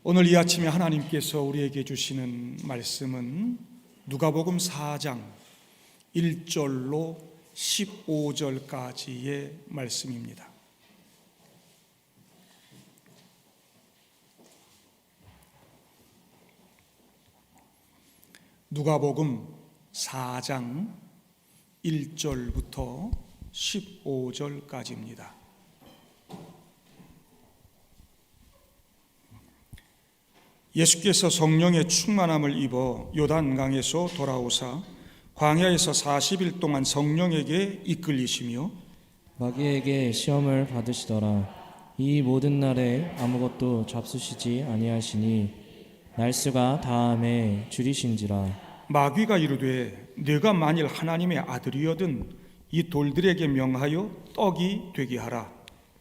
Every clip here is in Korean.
오늘 이 아침에 하나님께서 우리에게 주시는 말씀은 누가복음 4장 1절로 15절까지의 말씀입니다. 누가복음 4장 1절부터 15절까지입니다. 예수께서 성령의 충만함을 입어 요단강에서 돌아오사 광야에서 40일 동안 성령에게 이끌리시며 마귀에게 시험을 받으시더라. 이 모든 날에 아무것도 잡수시지 아니하시니 날수가 다함에 줄이신지라. 마귀가 이르되 네가 만일 하나님의 아들이거든 이 돌들에게 명하여 떡이 되게 하라.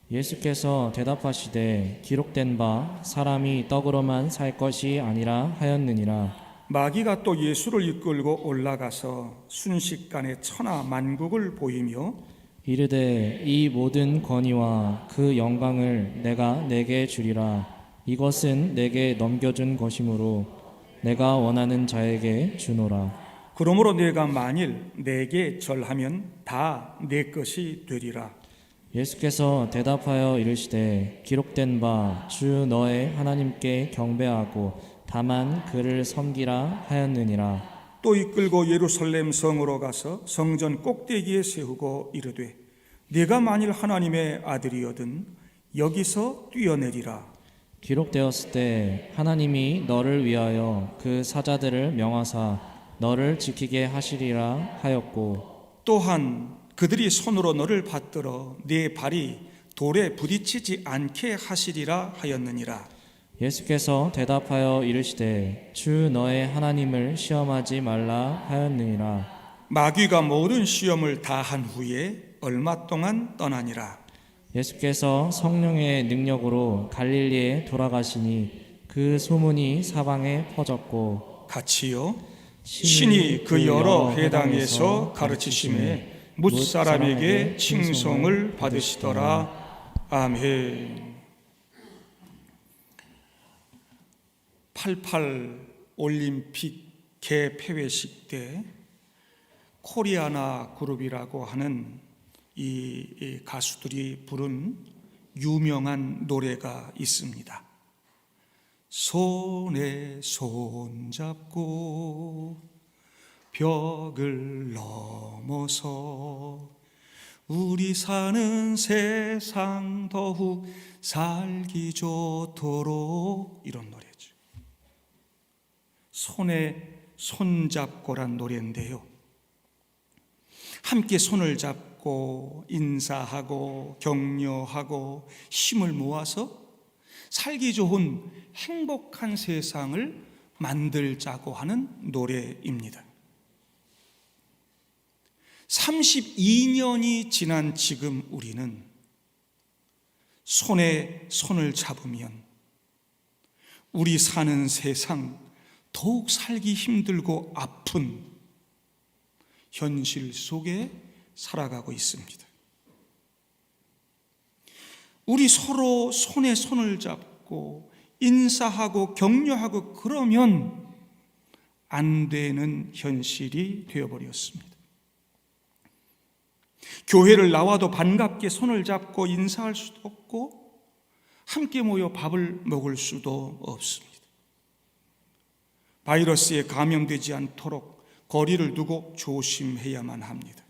예수께서 대답하시되 기록된 바 사람이 떡으로만 살 것이 아니라 하였느니라. 마귀가 또 예수를 이끌고 올라가서 순식간에 천하 만국을 보이며 이르되 이 모든 권위와 그 영광을 내가 내게 주리라. 이것은 내게 넘겨준 것이므로 내가 원하는 자에게 주노라. 그러므로 네가 만일 내게 절하면 다 내 것이 되리라. 예수께서 대답하여 이르시되 기록된 바 주 너의 하나님께 경배하고 다만 그를 섬기라 하였느니라. 또 이끌고 예루살렘 성으로 가서 성전 꼭대기에 세우고 이르되 네가 만일 하나님의 아들이거든 여기서 뛰어내리라. 기록되었을 때 하나님이 너를 위하여 그 사자들을 명하사 너를 지키게 하시리라 하였고 또한 그들이 손으로 너를 받들어 네 발이 돌에 부딪히지 않게 하시리라 하였느니라. 예수께서 대답하여 이르시되 주 너의 하나님을 시험하지 말라 하였느니라. 마귀가 모든 시험을 다 한 후에 얼마 동안 떠나니라. 예수께서 성령의 능력으로 갈릴리에 돌아가시니 그 소문이 사방에 퍼졌고 같이요 신이 그 여러 회당에서 가르치심에 뭇 사람에게 칭송을 받으시더라. 아멘. 88 올림픽 개폐회식 때 코리아나 그룹이라고 하는 이 가수들이 부른 유명한 노래가 있습니다. 손에 손잡고 벽을 넘어서 우리 사는 세상 더욱 살기 좋도록, 이런 노래죠. 손에 손잡고란 노래인데요, 함께 손을 잡고 인사하고 격려하고 힘을 모아서 살기 좋은 행복한 세상을 만들자고 하는 노래입니다. 32년이 지난 지금 우리는 손에 손을 잡으면 우리 사는 세상 더욱 살기 힘들고 아픈 현실 속에 살아가고 있습니다. 우리 서로 손에 손을 잡고 인사하고 격려하고 그러면 안 되는 현실이 되어버렸습니다. 교회를 나와도 반갑게 손을 잡고 인사할 수도 없고 함께 모여 밥을 먹을 수도 없습니다. 바이러스에 감염되지 않도록 거리를 두고 조심해야만 합니다.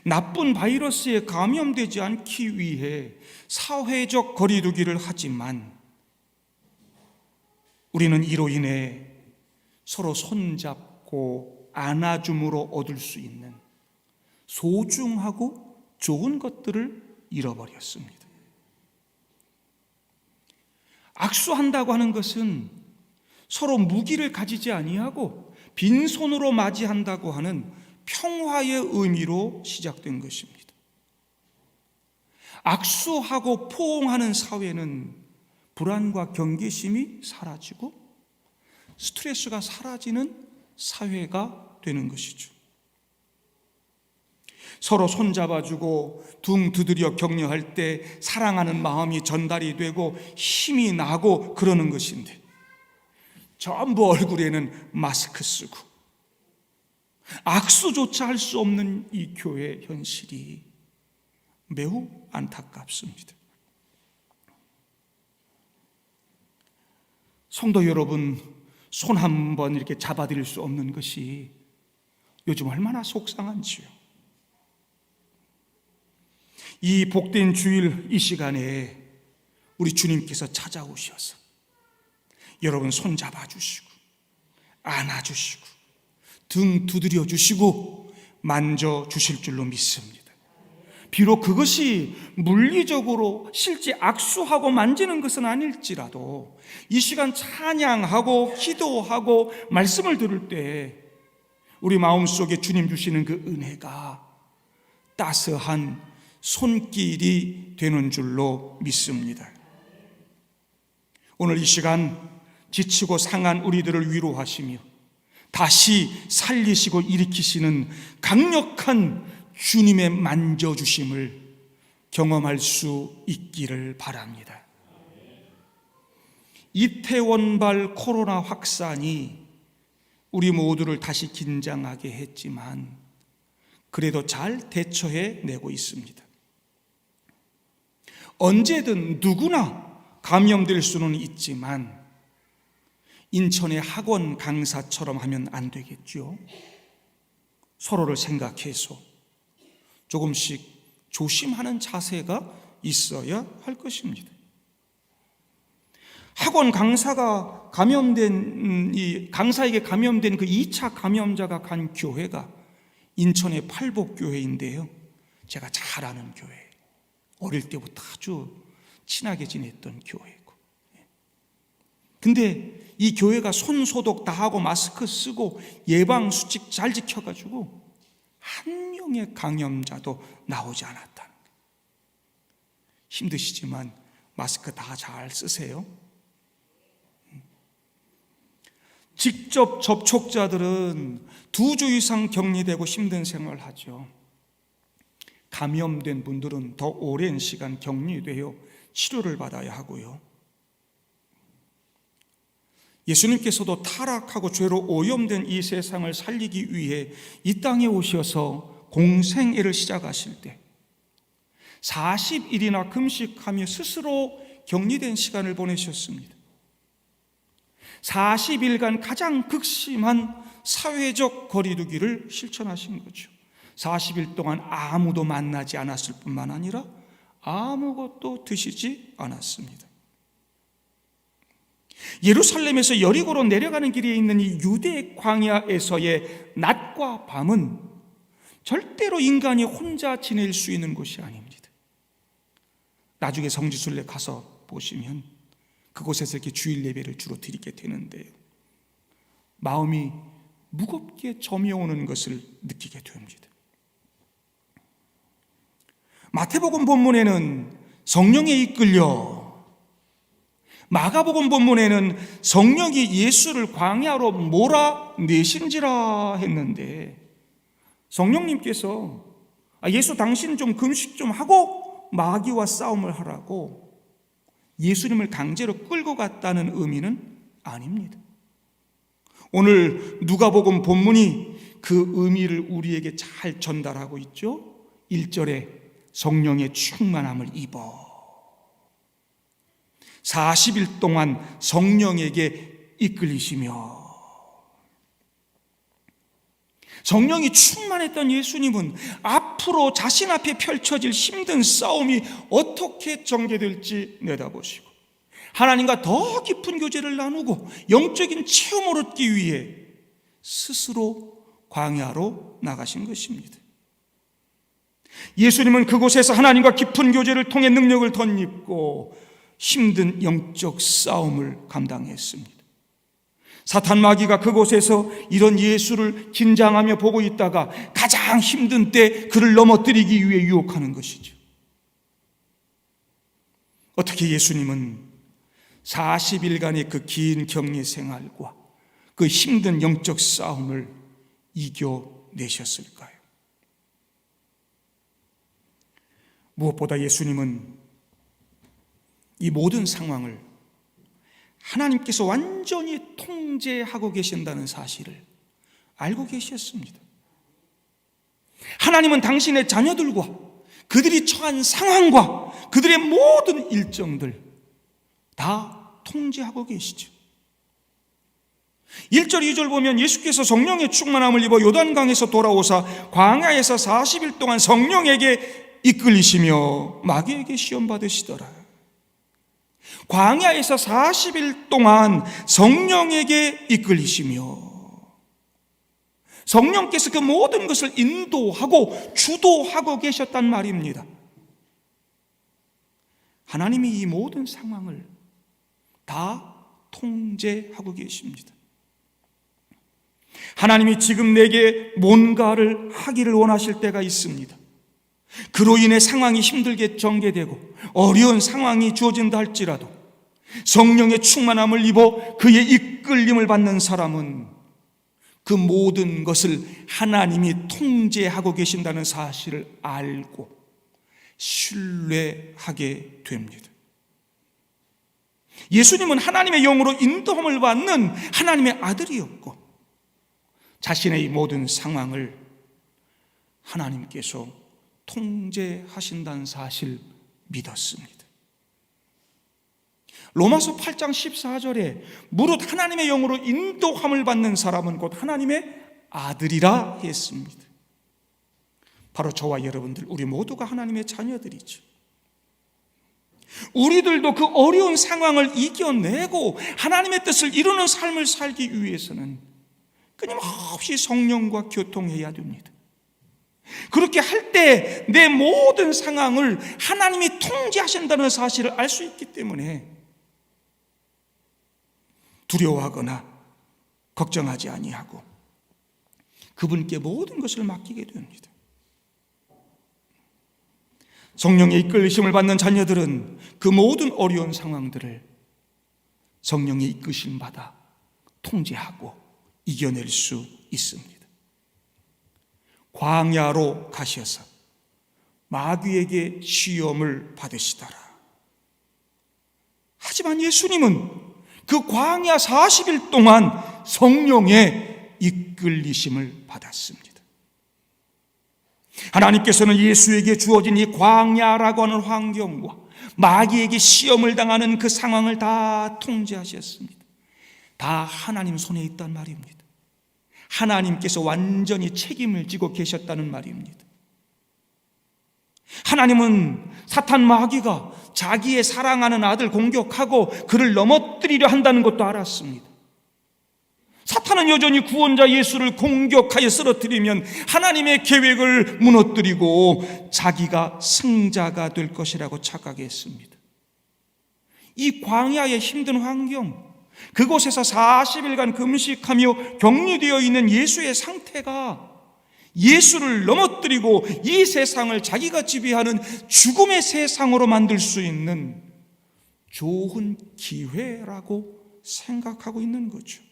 나쁜 바이러스에 감염되지 않기 위해 사회적 거리두기를 하지만 우리는 이로 인해 서로 손잡고 안아줌으로 얻을 수 있는 소중하고 좋은 것들을 잃어버렸습니다. 악수한다고 하는 것은 서로 무기를 가지지 아니하고 빈손으로 맞이한다고 하는 평화의 의미로 시작된 것입니다. 악수하고 포옹하는 사회는 불안과 경계심이 사라지고 스트레스가 사라지는 사회가 되는 것이죠. 서로 손잡아주고 둥 두드려 격려할 때 사랑하는 마음이 전달이 되고 힘이 나고 그러는 것인데, 전부 얼굴에는 마스크 쓰고 악수조차 할 수 없는 이 교회 현실이 매우 안타깝습니다. 성도 여러분, 손 한 번 이렇게 잡아드릴 수 없는 것이 요즘 얼마나 속상한지요. 이 복된 주일 이 시간에 우리 주님께서 찾아오셔서 여러분 손 잡아주시고 안아주시고 등 두드려 주시고 만져주실 줄로 믿습니다. 비록 그것이 물리적으로 실제 악수하고 만지는 것은 아닐지라도 이 시간 찬양하고 기도하고 말씀을 들을 때 우리 마음속에 주님 주시는 그 은혜가 따스한 손길이 되는 줄로 믿습니다. 오늘 이 시간 지치고 상한 우리들을 위로하시며 다시 살리시고 일으키시는 강력한 주님의 만져주심을 경험할 수 있기를 바랍니다. 이태원발 코로나 확산이 우리 모두를 다시 긴장하게 했지만 그래도 잘 대처해 내고 있습니다. 언제든 누구나 감염될 수는 있지만 인천의 학원 강사처럼 하면 안 되겠죠. 서로를 생각해서 조금씩 조심하는 자세가 있어야 할 것입니다. 학원 강사가 강사에게 감염된 그 2차 감염자가 간 교회가 인천의 팔복교회인데요. 제가 잘 아는 교회, 어릴 때부터 아주 친하게 지냈던 교회고. 근데 이 교회가 손 소독 다 하고 마스크 쓰고 예방수칙 잘 지켜가지고 한 명의 감염자도 나오지 않았다는 거예요. 힘드시지만 마스크 다 잘 쓰세요. 직접 접촉자들은 2주 이상 격리되고 힘든 생활을 하죠. 감염된 분들은 더 오랜 시간 격리되어 치료를 받아야 하고요. 예수님께서도 타락하고 죄로 오염된 이 세상을 살리기 위해 이 땅에 오셔서 공생애를 시작하실 때 40일이나 금식하며 스스로 격리된 시간을 보내셨습니다. 40일간 가장 극심한 사회적 거리두기를 실천하신 거죠. 40일 동안 아무도 만나지 않았을 뿐만 아니라 아무것도 드시지 않았습니다. 예루살렘에서 여리고로 내려가는 길에 있는 이 유대 광야에서의 낮과 밤은 절대로 인간이 혼자 지낼 수 있는 곳이 아닙니다. 나중에 성지순례 가서 보시면 그곳에서 이렇게 주일 예배를 주로 드리게 되는데요, 마음이 무겁게 저며오는 것을 느끼게 됩니다. 마태복음 본문에는 성령에 이끌려, 마가복음 본문에는 성령이 예수를 광야로 몰아내신지라 했는데, 성령님께서 예수 당신 좀 금식 좀 하고 마귀와 싸움을 하라고 예수님을 강제로 끌고 갔다는 의미는 아닙니다. 오늘 누가복음 본문이 그 의미를 우리에게 잘 전달하고 있죠. 1절에 성령의 충만함을 입어 40일 동안 성령에게 이끌리시며, 성령이 충만했던 예수님은 앞으로 자신 앞에 펼쳐질 힘든 싸움이 어떻게 전개될지 내다보시고 하나님과 더 깊은 교제를 나누고 영적인 체험을 얻기 위해 스스로 광야로 나가신 것입니다. 예수님은 그곳에서 하나님과 깊은 교제를 통해 능력을 덧입고 힘든 영적 싸움을 감당했습니다. 사탄 마귀가 그곳에서 이런 예수를 긴장하며 보고 있다가 가장 힘든 때 그를 넘어뜨리기 위해 유혹하는 것이죠. 어떻게 예수님은 40일간의 그 긴 격리 생활과 그 힘든 영적 싸움을 이겨내셨을까요? 무엇보다 예수님은 이 모든 상황을 하나님께서 완전히 통제하고 계신다는 사실을 알고 계셨습니다. 하나님은 당신의 자녀들과 그들이 처한 상황과 그들의 모든 일정들 다 통제하고 계시죠. 1절 2절 보면 예수께서 성령의 충만함을 입어 요단강에서 돌아오사 광야에서 40일 동안 성령에게 이끌리시며 마귀에게 시험 받으시더라. 광야에서 40일 동안 성령에게 이끌리시며, 성령께서 그 모든 것을 인도하고 주도하고 계셨단 말입니다. 하나님이 이 모든 상황을 다 통제하고 계십니다. 하나님이 지금 내게 뭔가를 하기를 원하실 때가 있습니다. 그로 인해 상황이 힘들게 전개되고 어려운 상황이 주어진다 할지라도 성령의 충만함을 입어 그의 이끌림을 받는 사람은 그 모든 것을 하나님이 통제하고 계신다는 사실을 알고 신뢰하게 됩니다. 예수님은 하나님의 영으로 인도함을 받는 하나님의 아들이었고 자신의 이 모든 상황을 하나님께서 통제하신다는 사실 믿었습니다. 로마서 8장 14절에 무릇 하나님의 영으로 인도함을 받는 사람은 곧 하나님의 아들이라 했습니다. 바로 저와 여러분들, 우리 모두가 하나님의 자녀들이죠. 우리들도 그 어려운 상황을 이겨내고 하나님의 뜻을 이루는 삶을 살기 위해서는 끊임없이 성령과 교통해야 됩니다. 그렇게 할 때 내 모든 상황을 하나님이 통제하신다는 사실을 알 수 있기 때문에 두려워하거나 걱정하지 아니하고 그분께 모든 것을 맡기게 됩니다. 성령의 이끌심을 받는 자녀들은 그 모든 어려운 상황들을 성령의 이끄심 받아 통제하고 이겨낼 수 있습니다. 광야로 가셔서 마귀에게 시험을 받으시더라. 하지만 예수님은 그 광야 40일 동안 성령의 이끌리심을 받았습니다. 하나님께서는 예수에게 주어진 이 광야라고 하는 환경과 마귀에게 시험을 당하는 그 상황을 다 통제하셨습니다. 다 하나님 손에 있단 말입니다. 하나님께서 완전히 책임을 지고 계셨다는 말입니다. 하나님은 사탄 마귀가 자기의 사랑하는 아들 공격하고 그를 넘어뜨리려 한다는 것도 알았습니다. 사탄은 여전히 구원자 예수를 공격하여 쓰러뜨리면 하나님의 계획을 무너뜨리고 자기가 승자가 될 것이라고 착각했습니다. 이 광야의 힘든 환경, 그곳에서 40일간 금식하며 격리되어 있는 예수의 상태가 예수를 넘어뜨리고 이 세상을 자기가 지배하는 죽음의 세상으로 만들 수 있는 좋은 기회라고 생각하고 있는 거죠.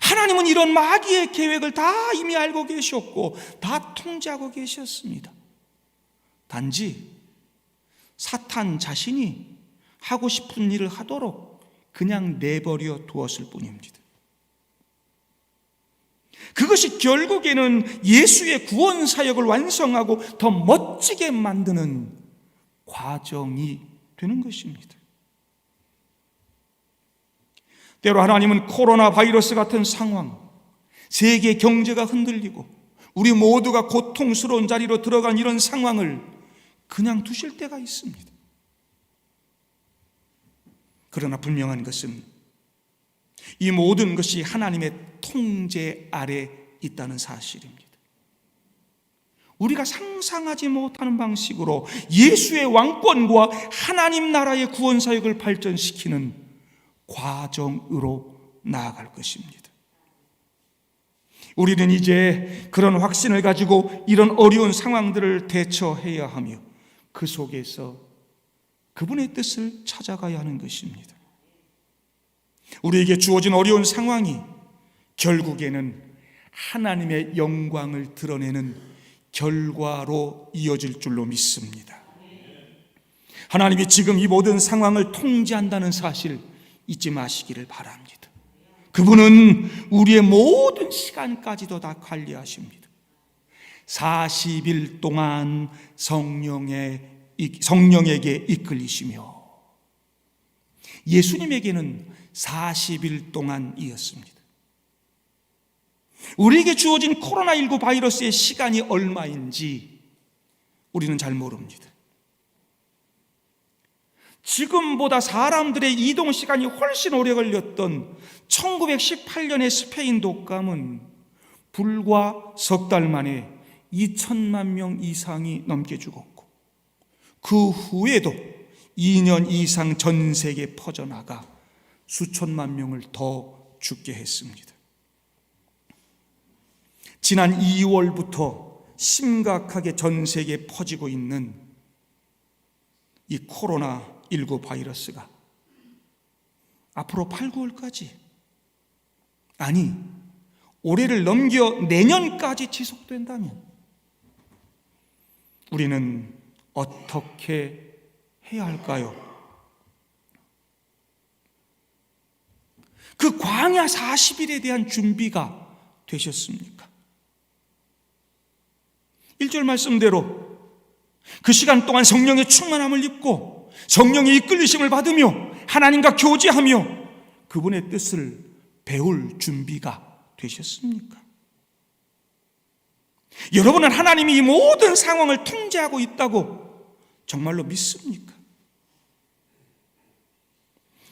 하나님은 이런 마귀의 계획을 다 이미 알고 계셨고 다 통제하고 계셨습니다. 단지 사탄 자신이 하고 싶은 일을 하도록 그냥 내버려 두었을 뿐입니다. 그것이 결국에는 예수의 구원 사역을 완성하고 더 멋지게 만드는 과정이 되는 것입니다. 때로 하나님은 코로나 바이러스 같은 상황, 세계 경제가 흔들리고 우리 모두가 고통스러운 자리로 들어간 이런 상황을 그냥 두실 때가 있습니다. 그러나 분명한 것은 이 모든 것이 하나님의 통제 아래 있다는 사실입니다. 우리가 상상하지 못하는 방식으로 예수의 왕권과 하나님 나라의 구원 사역을 발전시키는 과정으로 나아갈 것입니다. 우리는 이제 그런 확신을 가지고 이런 어려운 상황들을 대처해야 하며 그 속에서 그분의 뜻을 찾아가야 하는 것입니다. 우리에게 주어진 어려운 상황이 결국에는 하나님의 영광을 드러내는 결과로 이어질 줄로 믿습니다. 하나님이 지금 이 모든 상황을 통제한다는 사실 잊지 마시기를 바랍니다. 그분은 우리의 모든 시간까지도 다 관리하십니다. 40일 동안 성령에게 이끌리시며, 예수님에게는 40일 동안이었습니다. 우리에게 주어진 코로나19 바이러스의 시간이 얼마인지 우리는 잘 모릅니다. 지금보다 사람들의 이동 시간이 훨씬 오래 걸렸던 1918년의 스페인 독감은 불과 석 달 만에 2천만 명 이상이 넘게 죽었고, 그 후에도 2년 이상 전 세계에 퍼져나가 수천만 명을 더 죽게 했습니다. 지난 2월부터 심각하게 전 세계에 퍼지고 있는 이 코로나19 바이러스가 앞으로 8, 9월까지, 아니 올해를 넘겨 내년까지 지속된다면 우리는 어떻게 해야 할까요? 그 광야 40일에 대한 준비가 되셨습니까? 1절 말씀대로 그 시간 동안 성령의 충만함을 입고 성령의 이끌리심을 받으며 하나님과 교제하며 그분의 뜻을 배울 준비가 되셨습니까? 여러분은 하나님이 이 모든 상황을 통제하고 있다고 정말로 믿습니까?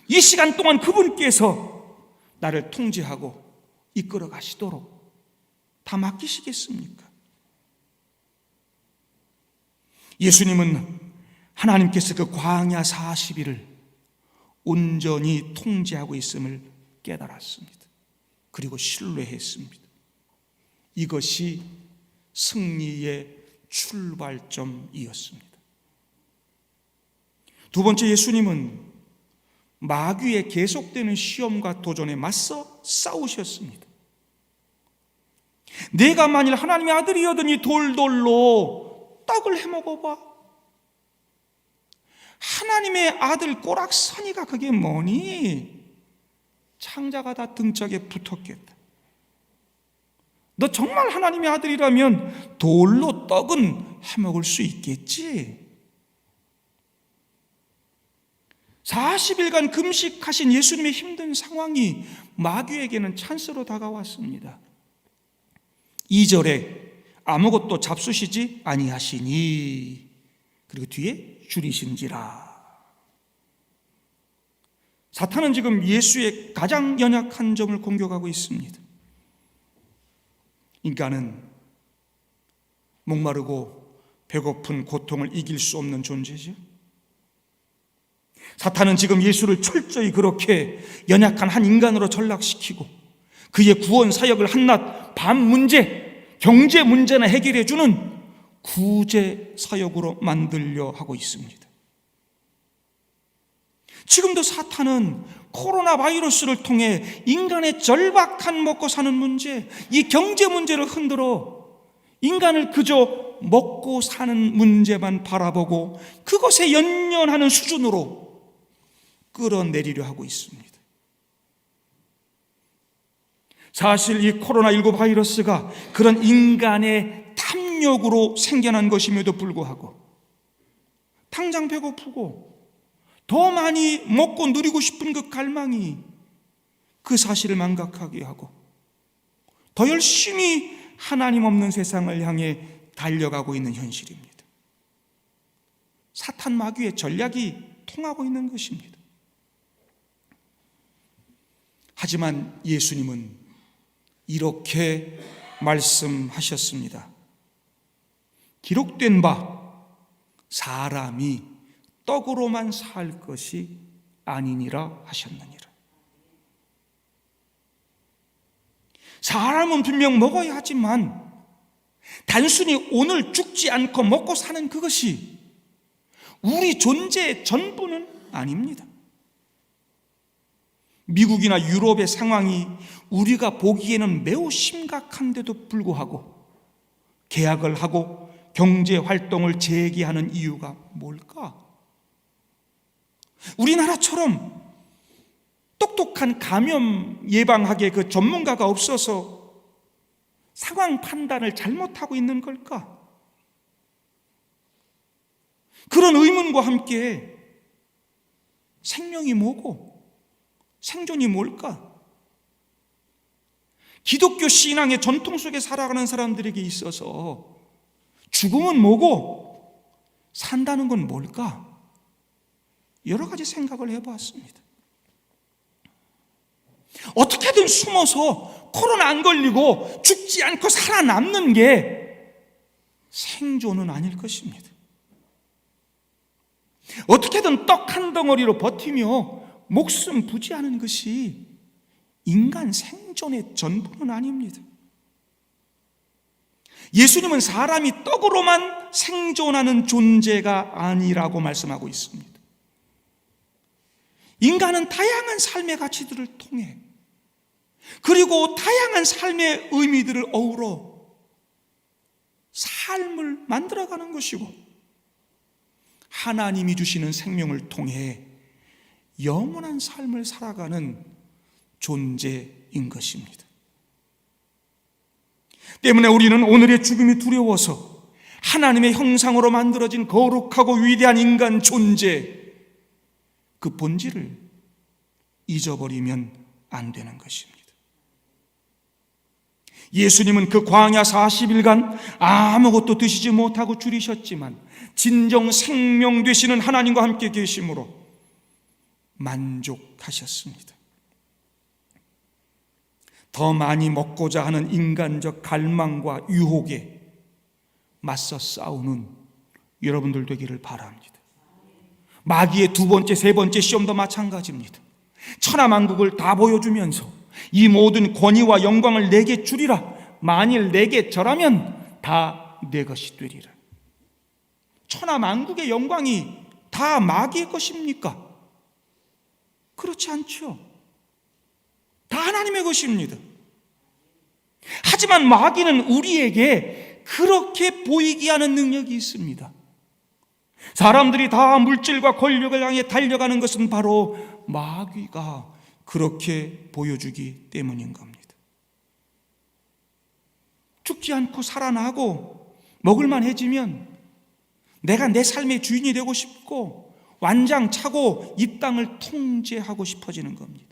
이 시간 동안 그분께서 나를 통제하고 이끌어 가시도록 다 맡기시겠습니까? 예수님은 하나님께서 그 광야 40일을 온전히 통제하고 있음을 깨달았습니다. 그리고 신뢰했습니다. 이것이 승리의 출발점이었습니다. 두 번째, 예수님은 마귀의 계속되는 시험과 도전에 맞서 싸우셨습니다. 내가 만일 하나님의 아들이었더니 돌돌로 떡을 해먹어봐. 하나님의 아들 꼬락서니가 그게 뭐니? 창자가 다 등짝에 붙었겠다. 너 정말 하나님의 아들이라면 돌로 떡은 해먹을 수 있겠지? 40일간 금식하신 예수님의 힘든 상황이 마귀에게는 찬스로 다가왔습니다. 2절에 아무것도 잡수시지 아니하시니, 그리고 뒤에 줄이신지라. 사탄은 지금 예수의 가장 연약한 점을 공격하고 있습니다. 인간은 목마르고 배고픈 고통을 이길 수 없는 존재죠. 사탄은 지금 예수를 철저히 그렇게 연약한 한 인간으로 전락시키고 그의 구원 사역을 한낱 밥 문제, 경제 문제나 해결해 주는 구제 사역으로 만들려 하고 있습니다. 지금도 사탄은 코로나 바이러스를 통해 인간의 절박한 먹고 사는 문제, 이 경제 문제를 흔들어 인간을 그저 먹고 사는 문제만 바라보고 그것에 연연하는 수준으로 끌어내리려 하고 있습니다. 사실 이 코로나19 바이러스가 그런 인간의 탐욕으로 생겨난 것임에도 불구하고 당장 배고프고 더 많이 먹고 누리고 싶은 그 갈망이 그 사실을 망각하게 하고 더 열심히 하나님 없는 세상을 향해 달려가고 있는 현실입니다. 사탄 마귀의 전략이 통하고 있는 것입니다. 하지만 예수님은 이렇게 말씀하셨습니다. 기록된 바 사람이 떡으로만 살 것이 아니니라 하셨느니라. 사람은 분명 먹어야 하지만 단순히 오늘 죽지 않고 먹고 사는 그것이 우리 존재의 전부는 아닙니다. 미국이나 유럽의 상황이 우리가 보기에는 매우 심각한데도 불구하고 계약을 하고 경제 활동을 재개하는 이유가 뭘까? 우리나라처럼 똑똑한 감염 예방학의 그 전문가가 없어서 상황 판단을 잘못하고 있는 걸까? 그런 의문과 함께 생명이 뭐고 생존이 뭘까? 기독교 신앙의 전통 속에 살아가는 사람들에게 있어서 죽음은 뭐고 산다는 건 뭘까? 여러 가지 생각을 해보았습니다. 어떻게든 숨어서 코로나 안 걸리고 죽지 않고 살아남는 게 생존은 아닐 것입니다. 어떻게든 떡 한 덩어리로 버티며 목숨 부지하는 것이 인간 생존의 전부는 아닙니다. 예수님은 사람이 떡으로만 생존하는 존재가 아니라고 말씀하고 있습니다. 인간은 다양한 삶의 가치들을 통해 그리고 다양한 삶의 의미들을 어우러 삶을 만들어가는 것이고 하나님이 주시는 생명을 통해 영원한 삶을 살아가는 존재인 것입니다. 때문에 우리는 오늘의 죽음이 두려워서 하나님의 형상으로 만들어진 거룩하고 위대한 인간 존재, 그 본질을 잊어버리면 안 되는 것입니다. 예수님은 그 광야 40일간 아무것도 드시지 못하고 줄이셨지만 진정 생명 되시는 하나님과 함께 계심으로 만족하셨습니다. 더 많이 먹고자 하는 인간적 갈망과 유혹에 맞서 싸우는 여러분들 되기를 바랍니다. 마귀의 두 번째, 세 번째 시험도 마찬가지입니다. 천하만국을 다 보여주면서 이 모든 권위와 영광을 내게 주리라. 만일 내게 절하면 다 내 것이 되리라. 천하만국의 영광이 다 마귀의 것입니까? 그렇지 않죠. 다 하나님의 것입니다. 하지만 마귀는 우리에게 그렇게 보이게 하는 능력이 있습니다. 사람들이 다 물질과 권력을 향해 달려가는 것은 바로 마귀가 그렇게 보여주기 때문인 겁니다. 죽지 않고 살아나고 먹을만해지면 내가 내 삶의 주인이 되고 싶고 완장차고 이 땅을 통제하고 싶어지는 겁니다.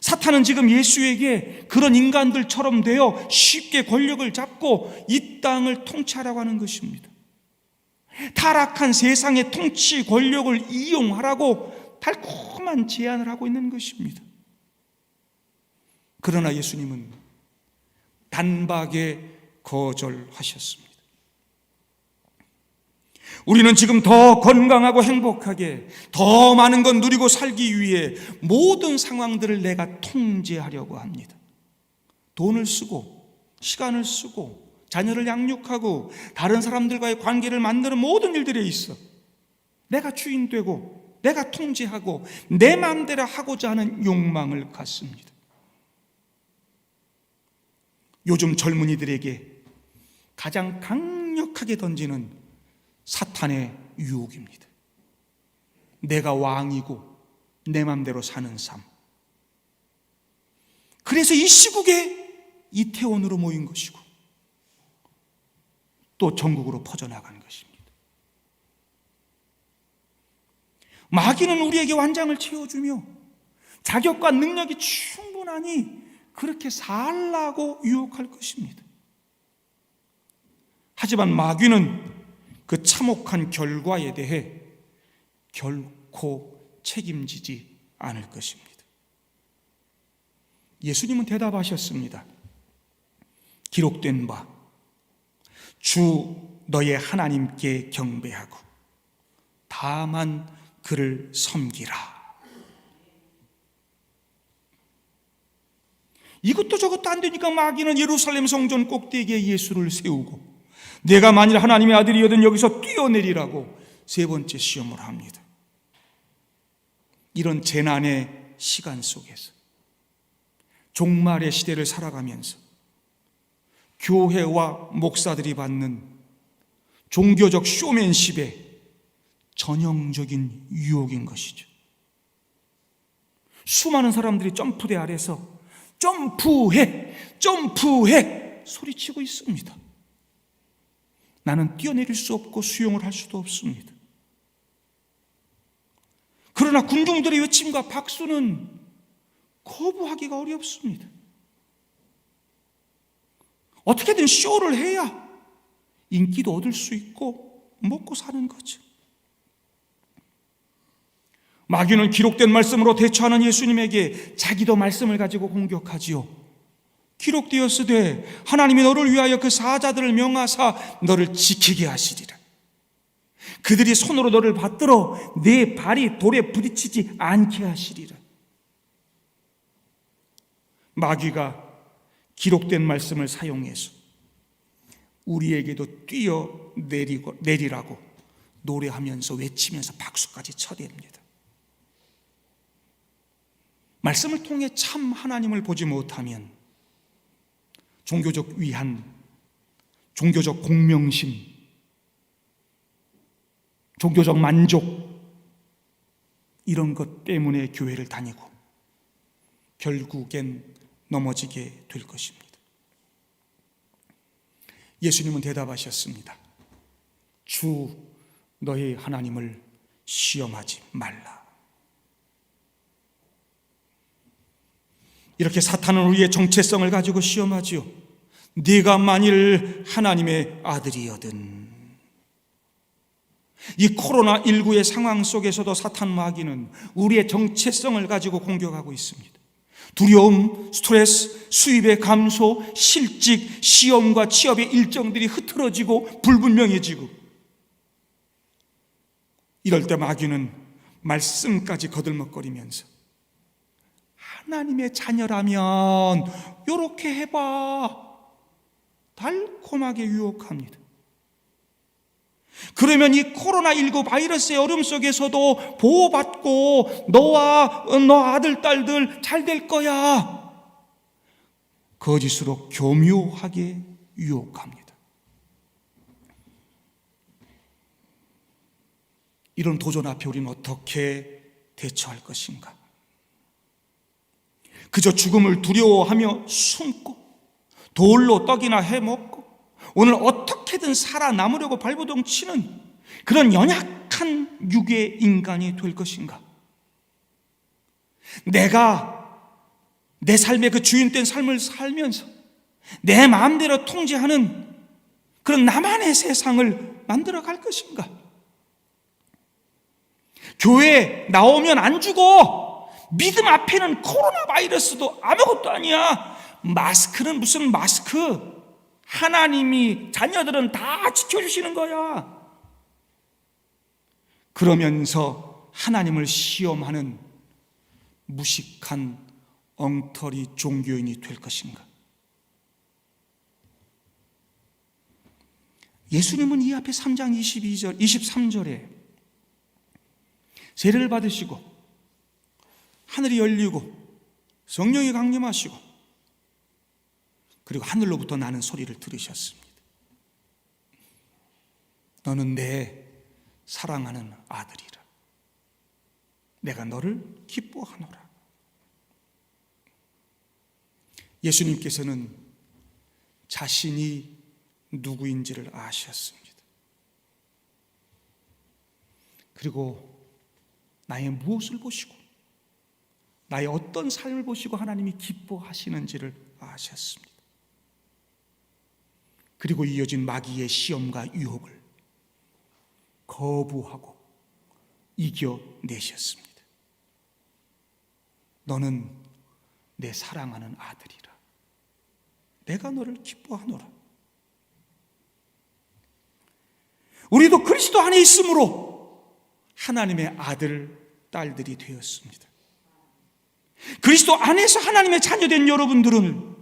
사탄은 지금 예수에게 그런 인간들처럼 되어 쉽게 권력을 잡고 이 땅을 통치하라고 하는 것입니다. 타락한 세상의 통치 권력을 이용하라고 달콤한 제안을 하고 있는 것입니다. 그러나 예수님은 단박에 거절하셨습니다. 우리는 지금 더 건강하고 행복하게 더 많은 건 누리고 살기 위해 모든 상황들을 내가 통제하려고 합니다. 돈을 쓰고 시간을 쓰고 자녀를 양육하고 다른 사람들과의 관계를 만드는 모든 일들에 있어 내가 주인 되고 내가 통제하고 내 마음대로 하고자 하는 욕망을 갖습니다. 요즘 젊은이들에게 가장 강력하게 던지는 사탄의 유혹입니다. 내가 왕이고 내 마음대로 사는 삶. 그래서 이 시국에 이태원으로 모인 것이고 또 전국으로 퍼져나간 것입니다. 마귀는 우리에게 완장을 채워주며 자격과 능력이 충분하니 그렇게 살라고 유혹할 것입니다. 하지만 마귀는 그 참혹한 결과에 대해 결코 책임지지 않을 것입니다. 예수님은 대답하셨습니다. 기록된 바 주 너의 하나님께 경배하고 다만 그를 섬기라. 이것도 저것도 안 되니까 마귀는 예루살렘 성전 꼭대기에 예수를 세우고 내가 만일 하나님의 아들이거든 여기서 뛰어내리라고 세 번째 시험을 합니다. 이런 재난의 시간 속에서 종말의 시대를 살아가면서 교회와 목사들이 받는 종교적 쇼맨십의 전형적인 유혹인 것이죠. 수많은 사람들이 점프대 아래서 점프해 소리치고 있습니다. 나는 뛰어내릴 수 없고 수용을 할 수도 없습니다. 그러나 군중들의 외침과 박수는 거부하기가 어렵습니다. 어떻게든 쇼를 해야 인기도 얻을 수 있고 먹고 사는 거죠. 마귀는 기록된 말씀으로 대처하는 예수님에게 자기도 말씀을 가지고 공격하지요. 기록되었으되 하나님이 너를 위하여 그 사자들을 명하사 너를 지키게 하시리라. 그들이 손으로 너를 받들어 내 발이 돌에 부딪히지 않게 하시리라. 마귀가 기록된 말씀을 사용해서 우리에게도 뛰어내리라고 노래하면서 외치면서 박수까지 쳐댑니다. 말씀을 통해 참 하나님을 보지 못하면 종교적 위안, 종교적 공명심, 종교적 만족, 이런 것 때문에 교회를 다니고 결국엔 넘어지게 될 것입니다. 예수님은 대답하셨습니다. 주 너의 하나님을 시험하지 말라. 이렇게 사탄은 우리의 정체성을 가지고 시험하지요. 네가 만일 하나님의 아들이거든. 이 코로나19의 상황 속에서도 사탄 마귀는 우리의 정체성을 가지고 공격하고 있습니다. 두려움, 스트레스, 수입의 감소, 실직, 시험과 취업의 일정들이 흐트러지고 불분명해지고, 이럴 때 마귀는 말씀까지 거들먹거리면서 하나님의 자녀라면 이렇게 해봐, 달콤하게 유혹합니다. 그러면 이 코로나19 바이러스의 어려움 속에서도 보호받고 너와 너 아들, 딸들 잘 될 거야, 거짓으로 교묘하게 유혹합니다. 이런 도전 앞에 우리는 어떻게 대처할 것인가? 그저 죽음을 두려워하며 숨고 돌로 떡이나 해먹고 오늘 어떻게든 살아남으려고 발버둥 치는 그런 연약한 육의 인간이 될 것인가? 내가 내 삶의 그 주인된 삶을 살면서 내 마음대로 통제하는 그런 나만의 세상을 만들어 갈 것인가? 교회에 나오면 안 죽어. 믿음 앞에는 코로나 바이러스도 아무것도 아니야. 마스크는 무슨 마스크. 하나님이 자녀들은 다 지켜주시는 거야. 그러면서 하나님을 시험하는 무식한 엉터리 종교인이 될 것인가? 예수님은 이 앞에 3장 23절에 세례를 받으시고 하늘이 열리고 성령이 강림하시고 그리고 하늘로부터 나는 소리를 들으셨습니다. 너는 내 사랑하는 아들이라. 내가 너를 기뻐하노라. 예수님께서는 자신이 누구인지를 아셨습니다. 그리고 나의 무엇을 보시고 나의 어떤 삶을 보시고 하나님이 기뻐하시는지를 아셨습니다. 그리고 이어진 마귀의 시험과 유혹을 거부하고 이겨내셨습니다. 너는 내 사랑하는 아들이라. 내가 너를 기뻐하노라. 우리도 그리스도 안에 있으므로 하나님의 아들, 딸들이 되었습니다. 그리스도 안에서 하나님의 자녀된 여러분들은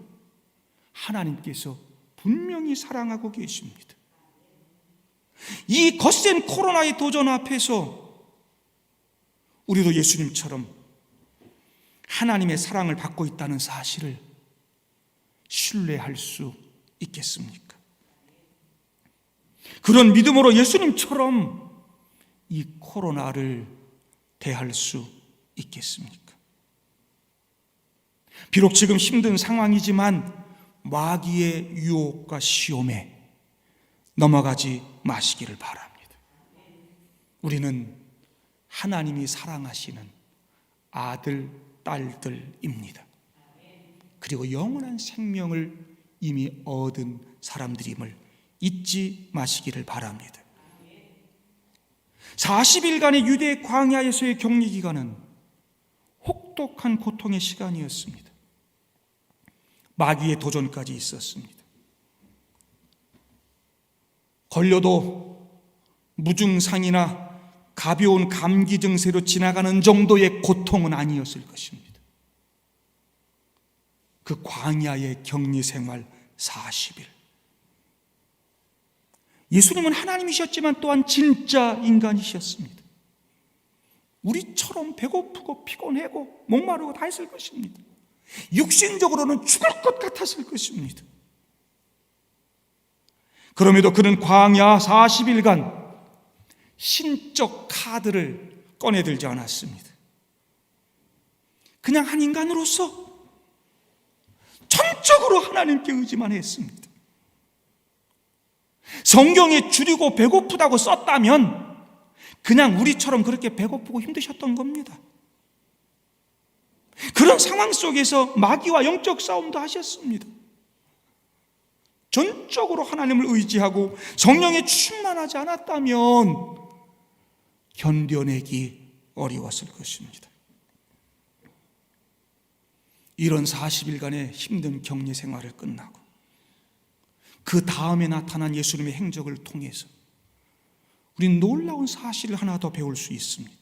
하나님께서 분명히 사랑하고 계십니다. 이 거센 코로나의 도전 앞에서 우리도 예수님처럼 하나님의 사랑을 받고 있다는 사실을 신뢰할 수 있겠습니까? 그런 믿음으로 예수님처럼 이 코로나를 대할 수 있겠습니까? 비록 지금 힘든 상황이지만 마귀의 유혹과 시험에 넘어가지 마시기를 바랍니다. 우리는 하나님이 사랑하시는 아들, 딸들입니다. 그리고 영원한 생명을 이미 얻은 사람들임을 잊지 마시기를 바랍니다. 40일간의 유대 광야에서의 격리 기간은 혹독한 고통의 시간이었습니다. 마귀의 도전까지 있었습니다. 걸려도 무증상이나 가벼운 감기 증세로 지나가는 정도의 고통은 아니었을 것입니다. 그 광야의 격리 생활 40일. 예수님은 하나님이셨지만 또한 진짜 인간이셨습니다. 우리처럼 배고프고 피곤하고 목마르고 다 했을 것입니다. 육신적으로는 죽을 것 같았을 것입니다. 그럼에도 그는 광야 40일간 신적 카드를 꺼내들지 않았습니다. 그냥 한 인간으로서 전적으로 하나님께 의지만 했습니다. 성경에 줄이고 배고프다고 썼다면 그냥 우리처럼 그렇게 배고프고 힘드셨던 겁니다. 그런 상황 속에서 마귀와 영적 싸움도 하셨습니다. 전적으로 하나님을 의지하고 성령에 충만하지 않았다면 견뎌내기 어려웠을 것입니다. 이런 40일간의 힘든 격리 생활을 끝나고 그 다음에 나타난 예수님의 행적을 통해서 우리는 놀라운 사실을 하나 더 배울 수 있습니다.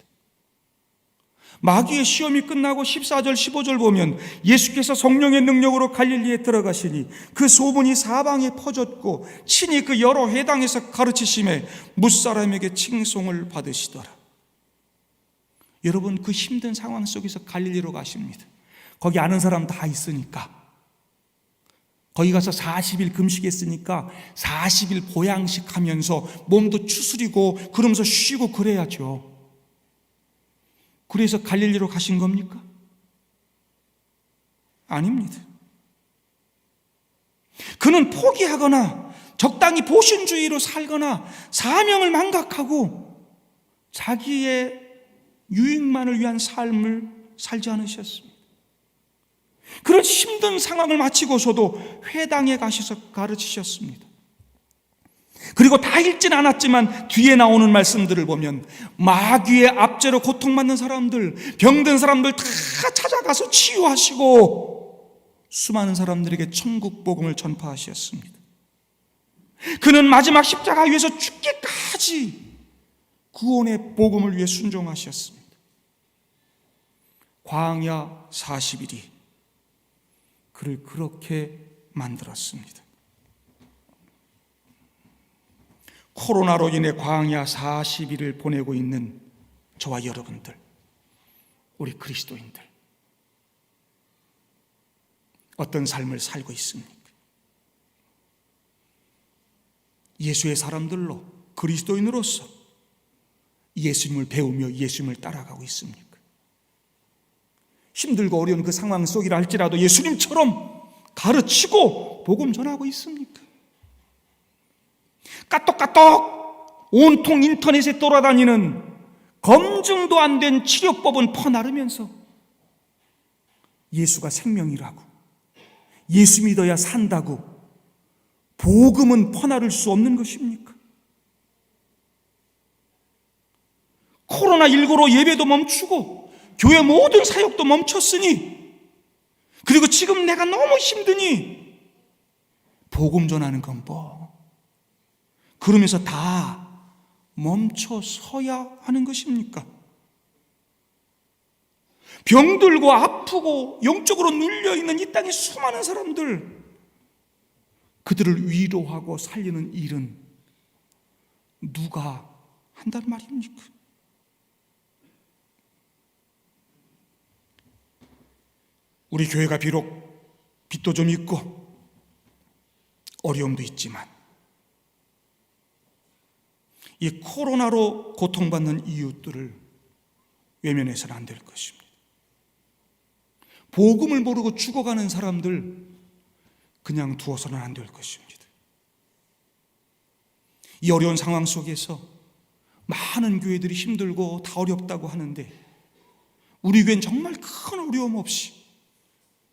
마귀의 시험이 끝나고 14절 15절 보면 예수께서 성령의 능력으로 갈릴리에 들어가시니 그 소문이 사방에 퍼졌고 친히 그 여러 회당에서 가르치심에 무사람에게 칭송을 받으시더라. 여러분, 그 힘든 상황 속에서 갈릴리로 가십니다. 거기 아는 사람 다 있으니까. 거기 가서 40일 금식했으니까 40일 보양식 하면서 몸도 추스리고 그러면서 쉬고 그래야죠. 그래서 갈릴리로 가신 겁니까? 아닙니다. 그는 포기하거나 적당히 보신주의로 살거나 사명을 망각하고 자기의 유익만을 위한 삶을 살지 않으셨습니다. 그런 힘든 상황을 마치고서도 회당에 가셔서 가르치셨습니다. 그리고 다 읽지는 않았지만 뒤에 나오는 말씀들을 보면 마귀의 압제로 고통받는 사람들, 병든 사람들 다 찾아가서 치유하시고 수많은 사람들에게 천국 복음을 전파하셨습니다. 그는 마지막 십자가 위에서 죽기까지 구원의 복음을 위해 순종하셨습니다. 광야 40일이 그를 그렇게 만들었습니다. 코로나로 인해 광야 40일을 보내고 있는 저와 여러분들, 우리 그리스도인들, 어떤 삶을 살고 있습니까? 예수의 사람들로, 그리스도인으로서 예수님을 배우며 예수님을 따라가고 있습니까? 힘들고 어려운 그 상황 속이라 할지라도 예수님처럼 가르치고 복음 전하고 있습니까? 까똑까똑 온통 인터넷에 돌아다니는 검증도 안 된 치료법은 퍼나르면서 예수가 생명이라고, 예수 믿어야 산다고 복음은 퍼나를 수 없는 것입니까? 코로나19로 예배도 멈추고 교회 모든 사역도 멈췄으니, 그리고 지금 내가 너무 힘드니 복음 전하는 건 뭐? 그러면서 다 멈춰 서야 하는 것입니까? 병들고 아프고 영적으로 눌려있는 이 땅의 수많은 사람들, 그들을 위로하고 살리는 일은 누가 한단 말입니까? 우리 교회가 비록 빚도 좀 있고 어려움도 있지만 이 코로나로 고통받는 이웃들을 외면해서는 안 될 것입니다. 복음을 모르고 죽어가는 사람들 그냥 두어서는 안 될 것입니다. 이 어려운 상황 속에서 많은 교회들이 힘들고 다 어렵다고 하는데 우리 교회는 정말 큰 어려움 없이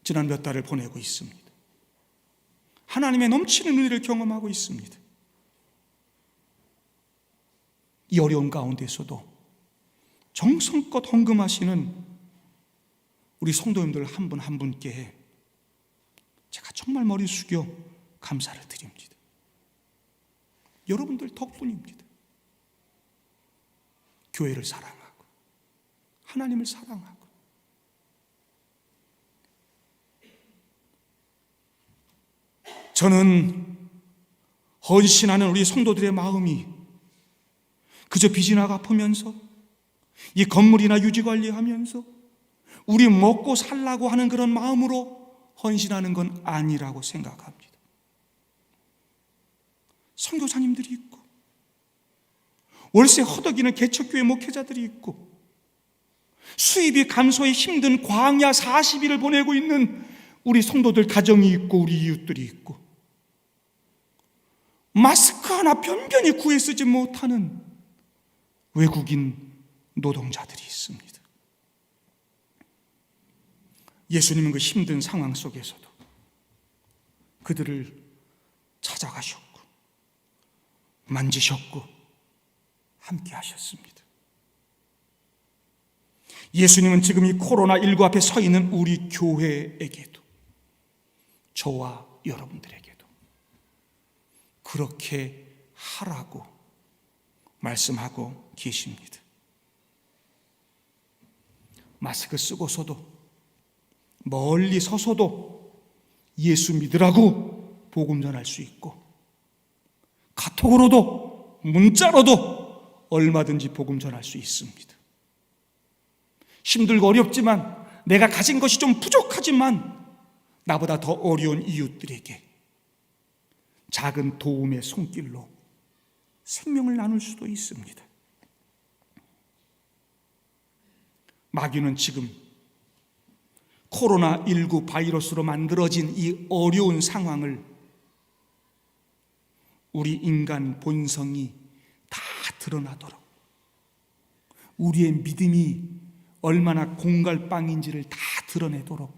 지난 몇 달을 보내고 있습니다. 하나님의 넘치는 은혜를 경험하고 있습니다. 이 어려운 가운데서도 정성껏 헌금하시는 우리 성도님들 한 분 한 분께 제가 정말 머리 숙여 감사를 드립니다. 여러분들 덕분입니다. 교회를 사랑하고 하나님을 사랑하고 저는 헌신하는 우리 성도들의 마음이 그저 빚이 나가 아프면서 이 건물이나 유지관리하면서 우리 먹고 살라고 하는 그런 마음으로 헌신하는 건 아니라고 생각합니다. 선교사님들이 있고 월세 허덕이는 개척교회 목회자들이 있고 수입이 감소해 힘든 광야 40일을 보내고 있는 우리 성도들 가정이 있고 우리 이웃들이 있고 마스크 하나 변변히 구해 쓰지 못하는 외국인 노동자들이 있습니다. 예수님은 그 힘든 상황 속에서도 그들을 찾아가셨고 만지셨고 함께 하셨습니다. 예수님은 지금 이 코로나19 앞에 서 있는 우리 교회에게도 저와 여러분들에게도 그렇게 하라고 말씀하고 계십니다. 마스크 쓰고서도 멀리 서서도 예수 믿으라고 복음 전할 수 있고 카톡으로도 문자로도 얼마든지 복음 전할 수 있습니다. 힘들고 어렵지만 내가 가진 것이 좀 부족하지만 나보다 더 어려운 이웃들에게 작은 도움의 손길로 생명을 나눌 수도 있습니다. 마귀는 지금 코로나19 바이러스로 만들어진 이 어려운 상황을 우리 인간 본성이 다 드러나도록 우리의 믿음이 얼마나 공갈빵인지를 다 드러내도록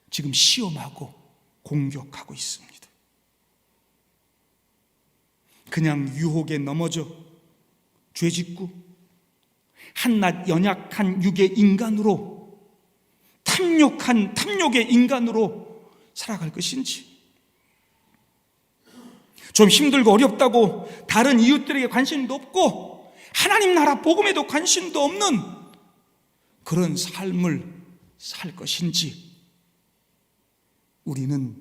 지금 시험하고 공격하고 있습니다. 그냥 유혹에 넘어져 죄짓고 한낱 연약한 육의 인간으로 탐욕의 인간으로 살아갈 것인지 좀 힘들고 어렵다고 다른 이웃들에게 관심도 없고 하나님 나라 복음에도 관심도 없는 그런 삶을 살 것인지 우리는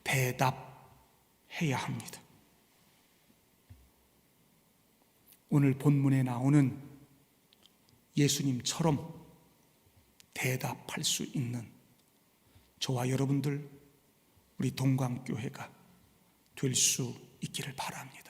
대답해야 합니다. 오늘 본문에 나오는 예수님처럼 대답할 수 있는 저와 여러분들 우리 동광교회가 될 수 있기를 바랍니다.